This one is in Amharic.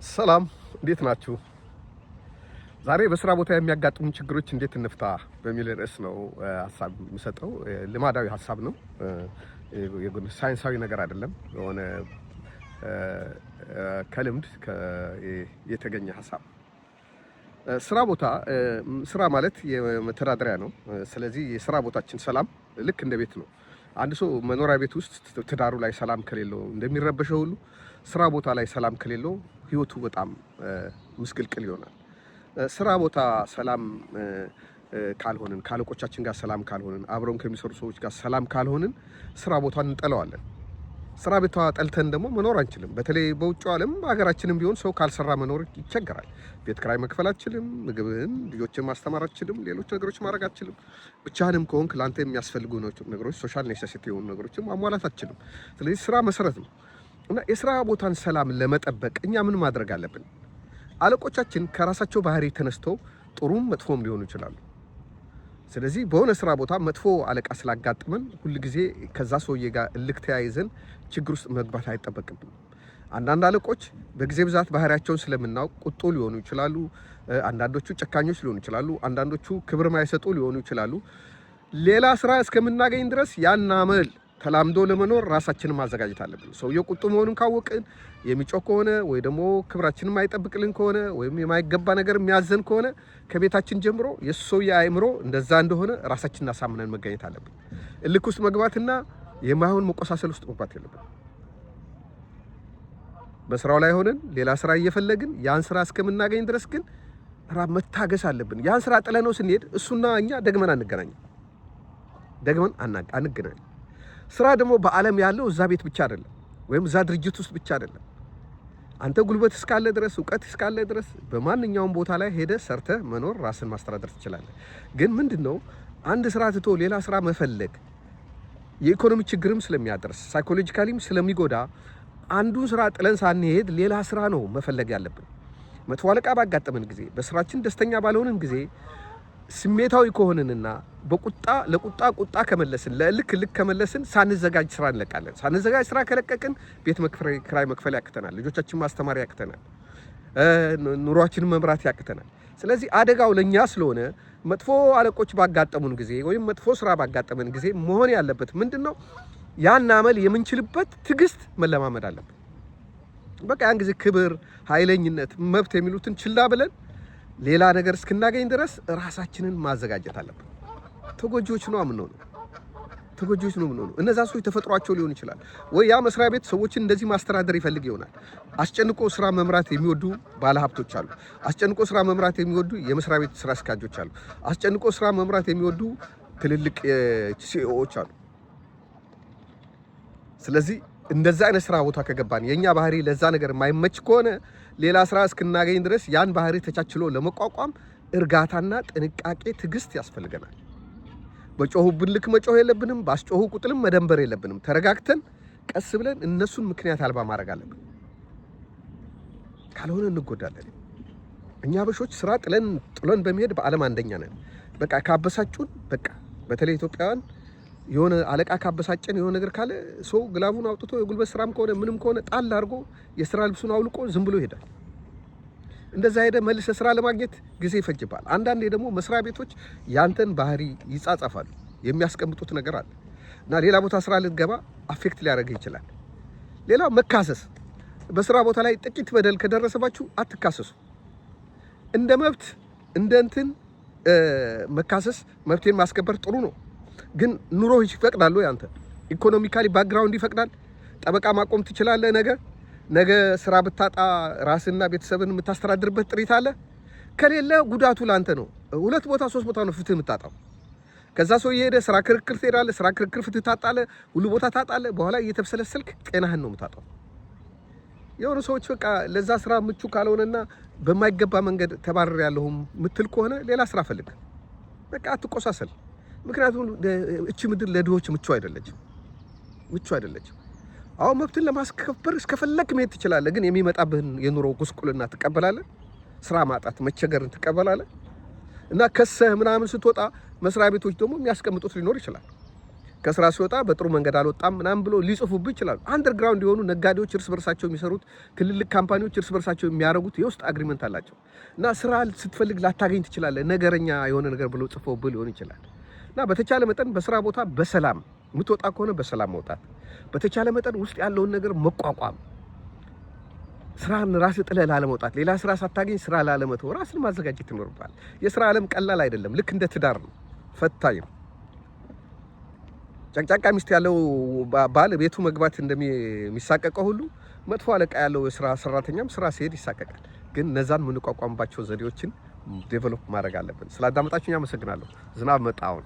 ሰላም እንዴት ናችሁ? ዛሬ በስራ ቦታ የሚያጋጥሙ ችግሮች እንዴት እንፍታ በሚል ርዕስ ነው ሐሳብ የምሰጠው። ልማዳዊ ሐሳብ ነው። ሳይንሳዊ ነገር አይደለም። የሆነ ከልምድ የተገኘ ሐሳብ። ስራ ቦታ ስራ ማለት የመተዳደሪያ ነው። ስለዚህ የስራ ቦታችን ሰላም ልክ እንደ ቤት ነው። አንድ ሰው መኖሪያ ቤት ውስጥ ትዳሩ ላይ ሰላም ከሌለው እንደሚረበሸው ሁሉ ስራ ቦታ ላይ ሰላም ከሌለው ህይወቱ በጣም ምስቅልቅል ይሆናል። ስራ ቦታ ሰላም ካልሆንን፣ ከአለቆቻችን ጋር ሰላም ካልሆንን፣ አብረውን ከሚሰሩ ሰዎች ጋር ሰላም ካልሆንን ስራ ቦታን እንጠለዋለን። ስራ ቦታ ጠልተን ደግሞ መኖር አንችልም። በተለይ በውጭው ዓለም ሀገራችንም ቢሆን ሰው ካልሰራ መኖር ይቸገራል። ቤት ኪራይ መክፈል አትችልም፣ ምግብን ልጆችን ማስተማር አትችልም፣ ሌሎች ነገሮች ማድረግ አትችልም። ብቻህንም ከሆንክ ለአንተ የሚያስፈልጉ ነገሮች ሶሻል ኔሴሲቲ የሆኑ ነገሮችን ማሟላት አትችልም። ስለዚህ ስራ መሰረት ነው እና የስራ ቦታን ሰላም ለመጠበቅ እኛ ምን ማድረግ አለብን? አለቆቻችን ከራሳቸው ባህሪ ተነስተው ጥሩም መጥፎም ሊሆኑ ይችላሉ። ስለዚህ በሆነ ስራ ቦታ መጥፎ አለቃ ስላጋጠመን ሁል ጊዜ ከዛ ሰውዬ ጋር እልክ ተያይዘን ችግር ውስጥ መግባት አይጠበቅብንም። አንዳንድ አለቆች በጊዜ ብዛት ባህሪያቸውን ስለምናውቅ ቁጡ ሊሆኑ ይችላሉ። አንዳንዶቹ ጨካኞች ሊሆኑ ይችላሉ። አንዳንዶቹ ክብር ማይሰጡ ሊሆኑ ይችላሉ። ሌላ ስራ እስከምናገኝ ድረስ ያን አመል ተላምዶ ለመኖር ራሳችንን ማዘጋጀት አለብን። ሰውየው ቁጡ መሆኑን ካወቅን የሚጮህ ከሆነ ወይ ደግሞ ክብራችንን የማይጠብቅልን ከሆነ ወይም የማይገባ ነገር የሚያዘን ከሆነ ከቤታችን ጀምሮ የሱ ሰውዬ አእምሮ እንደዛ እንደሆነ ራሳችንን አሳምነን መገኘት አለብን። እልክ ውስጥ መግባትና የማይሆን መቆሳሰል ውስጥ መግባት የለብን። በስራው ላይ ሆነን ሌላ ስራ እየፈለግን ያን ስራ እስከምናገኝ ድረስ ግን መታገስ አለብን። ያን ስራ ጥለነው ስንሄድ እሱና እኛ ደግመን አንገናኝም። ስራ ደግሞ በዓለም ያለው እዛ ቤት ብቻ አይደለም፣ ወይም እዛ ድርጅት ውስጥ ብቻ አይደለም። አንተ ጉልበት እስካለ ድረስ፣ እውቀት እስካለ ድረስ በማንኛውም ቦታ ላይ ሄደህ ሰርተህ መኖር፣ ራስን ማስተዳደር ትችላለህ። ግን ምንድነው አንድ ስራ ትቶ ሌላ ስራ መፈለግ የኢኮኖሚ ችግርም ስለሚያደርስ ሳይኮሎጂካሊም ስለሚጎዳ አንዱን ስራ ጥለን ሳንሄድ ሌላ ስራ ነው መፈለግ ያለብን። መጥፎ አለቃ ባጋጠመን ጊዜ፣ በስራችን ደስተኛ ባልሆንን ጊዜ ስሜታዊ ከሆንንና ለቁጣ ከመለስን፣ ለእልክ ከመለስን ሳንዘጋጅ ስራ እንለቃለን። ሳንዘጋጅ ስራ ከለቀቅን ቤት ኪራይ መክፈል ያቅተናል፣ ልጆቻችን ማስተማር ያቅተናል፣ ኑሯችንን መምራት ያቅተናል። ስለዚህ አደጋው ለኛ ስለሆነ መጥፎ አለቆች ባጋጠሙን ጊዜ ወይም መጥፎ ስራ ባጋጠመን ጊዜ መሆን ያለበት ምንድነው? ያን አመል የምንችልበት ትዕግስት መለማመድ አለብን። በቃ ያን ጊዜ ክብር፣ ኃይለኝነት፣ መብት የሚሉትን ችላ ብለን ሌላ ነገር እስክናገኝ ድረስ ራሳችንን ማዘጋጀት አለብን። ተጎጂዎች ነው የምንሆነው። እነዛ ሰዎች ተፈጥሯቸው ሊሆን ይችላል ወይ ያ መስሪያ ቤት ሰዎችን እንደዚህ ማስተዳደር ይፈልግ ይሆናል። አስጨንቆ ስራ መምራት የሚወዱ ባለሀብቶች አሉ። አስጨንቆ ስራ መምራት የሚወዱ የመስሪያ ቤት ስራ አስኪያጆች አሉ። አስጨንቆ ስራ መምራት የሚወዱ ትልልቅ ሲኢኦዎች አሉ። ስለዚህ እንደዛ አይነት ስራ ቦታ ከገባን የኛ ባህሪ ለዛ ነገር የማይመች ከሆነ ሌላ ስራ እስክናገኝ ድረስ ያን ባህሪ ተቻችሎ ለመቋቋም እርጋታና ጥንቃቄ፣ ትዕግስት ያስፈልገናል። በጮሁብን ልክ መጮህ የለብንም። ባስጮሁ ቁጥልም መደንበር የለብንም። ተረጋግተን ቀስ ብለን እነሱን ምክንያት አልባ ማድረግ አለብን። ካልሆነ እንጎዳለን። እኛ አበሾች ስራ ጥለን በመሄድ በዓለም አንደኛ ነን። በቃ ካበሳጩን፣ በቃ በተለይ ኢትዮጵያውያን የሆነ አለቃ ካበሳጨን የሆነ ነገር ካለ ሰው ግላቡን አውጥቶ የጉልበት ስራም ከሆነ ምንም ከሆነ ጣል አድርጎ የስራ ልብሱን አውልቆ ዝም ብሎ ይሄዳል። እንደዛ ሄደ መልሰ ስራ ለማግኘት ጊዜ ይፈጅባል። አንዳንዴ ደግሞ መስሪያ ቤቶች ያንተን ባህሪ ይጻጻፋሉ። የሚያስቀምጡት ነገር አለ እና ሌላ ቦታ ስራ ልትገባ አፌክት ሊያደርግህ ይችላል። ሌላው መካሰስ። በስራ ቦታ ላይ ጥቂት በደል ከደረሰባችሁ አትካሰሱ። እንደ መብት መካሰስ፣ መብቴን ማስከበር ጥሩ ነው። ግን ኑሮ ይፈቅዳል ወይ? አንተ ኢኮኖሚካሊ ባክግራውንድ ይፈቅዳል? ጠበቃ ማቆም ትችላለህ? ነገ ስራ ብታጣ ራስና ቤተሰብን የምታስተዳድርበት ጥሪት አለ? ከሌለ ጉዳቱ ላንተ ነው። 2 ቦታ 3 ቦታ ነው ፍትህ የምታጣው። ከዛ ሰው የሄደ ስራ ክርክር ትሄዳለህ። ስራ ክርክር ፍትህ ታጣለህ። ሁሉ ቦታ ታጣለህ። በኋላ እየተብሰለሰልክ ጤናህን ነው የምታጣው። የሆኑ ሰዎች በቃ ለዛ ስራ ምቹ ካልሆነና በማይገባ መንገድ ተባረር ያለሁም ምትል ከሆነ ሌላ ስራ ፈልግ። በቃ አትቆሳሰል። ምክንያቱም እቺ ምድር ለድሆች ምቹ አይደለችም። አሁን መብትን ለማስከበር እስከፈለክ መሄድ ትችላለህ። ግን የሚመጣብህን የኑሮ ጉስቁልና ትቀበላለህ። ስራ ማጣት፣ መቸገርን ትቀበላለህ። እና ከሰህ ምናምን ስትወጣ መስሪያ ቤቶች ደግሞ የሚያስቀምጡት ሊኖር ይችላል። ከስራ ሲወጣ በጥሩ መንገድ አልወጣም ምናምን ብሎ ሊጽፉብህ ይችላሉ። አንደርግራውንድ የሆኑ ነጋዴዎች እርስ በርሳቸው የሚሰሩት፣ ትልልቅ ካምፓኒዎች እርስ በርሳቸው የሚያደርጉት የውስጥ አግሪመንት አላቸው እና ስራ ስትፈልግ ላታገኝ ትችላለህ። ነገረኛ የሆነ ነገር ብሎ ጽፎብህ ሊሆን ይችላል እና በተቻለ መጠን በስራ ቦታ በሰላም የምትወጣ ከሆነ በሰላም መውጣት፣ በተቻለ መጠን ውስጥ ያለውን ነገር መቋቋም፣ ስራን ራስ ጥለህ ላለመውጣት፣ ሌላ ስራ ሳታገኝ ስራ ላለመተው ራስን ማዘጋጀት ይኖርብሃል። የስራ ዓለም ቀላል አይደለም። ልክ እንደ ትዳር ነው፣ ፈታኝ ነው። ጨቅጫቃ ሚስት ያለው ባል ቤቱ መግባት እንደሚሳቀቀው ሁሉ መጥፎ አለቃ ያለው የስራ ሰራተኛም ስራ ሲሄድ ይሳቀቃል። ግን እነዛን የምንቋቋምባቸው ዘዴዎችን ዴቨሎፕ ማድረግ አለብን። ስላዳመጣችሁኝ አመሰግናለሁ። ዝናብ መጣ አሁን።